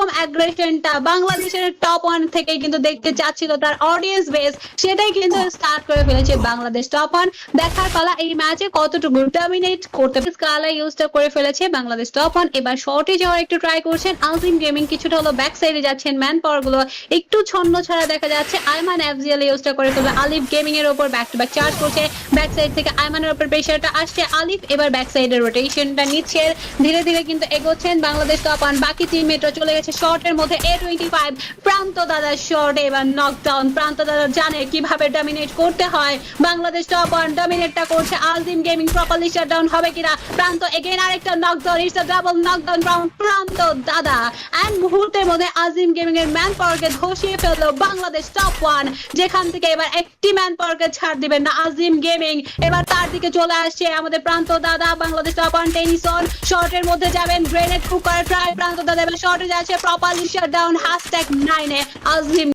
রকম অ্যাগ্রেশনটা বাংলাদেশের top one থেকে কিন্তু দেখতে চাচ্ছিল তার অডিয়েন্স বেস, সেটাই কিন্তু স্টার্ট করে ফেলেছে বাংলাদেশ টপ ওয়ান। দেখার পালা এই ম্যাচে কতটুকু ডমিনেট করতে স্কালা ইউজটা করে ফেলেছে বাংলাদেশ টপ ওয়ান। এবার শর্টে যাওয়ার একটু ট্রাই করছেন আজিম গেমিং, কিছুটা হলো ব্যাক সাইডে যাচ্ছেন, ম্যান পাওয়ার গুলো একটু ছন্ন ছাড়া দেখা যাচ্ছে। আইমান এফজিএল ইউজটা করে ফেলবে আলিফ গেমিং এর উপর, ব্যাক টু ব্যাক চার্জ করছে, ব্যাক সাইড থেকে আইমানের উপর প্রেসারটা আসছে, আলিফ এবার ব্যাক সাইডের রোটেশনটা নিচ্ছে, ধীরে ধীরে কিন্তু এগোচ্ছেন বাংলাদেশ টপ ওয়ান। বাকি টিমমেটরা চলে গেছে শর্টের মধ্যে। A25 প্রান্ত দাদার শর্টে এবার নকডাউন। প্রান্ত দাদা জানে কিভাবে ডমিনেট করতে হয়। বাংলাদেশ টপ ওয়ান ডমিনেটটা করছে, আজিম গেমিং প্রপারলি শাটডাউন হবে কিনা। প্রান্ত এগেইন আরেকটা knockdown, it's a double knockdown from প্রান্ত দাদা। এন্ড মুহূর্তের মধ্যে আজিম গেমিং এর ম্যান পাওয়ারকে ধসিয়ে ফেললো বাংলাদেশ টপ ওয়ান, যেখান থেকে এবার একটি ম্যান পাওয়ারকে ছাড় দিবেন না আজিম গেমিং। এবার তার দিকে চলে আসছে আমাদের প্রান্ত দাদা। বাংলাদেশ টপ ওয়ান টেনিসন শর্টের মধ্যে যাবেন, গ্রেনেড কুকার ট্রাই, প্রান্ত দাদা এবার শর্টে যাচ্ছে, প্রপারলি শাটডাউন #9 এ আজিম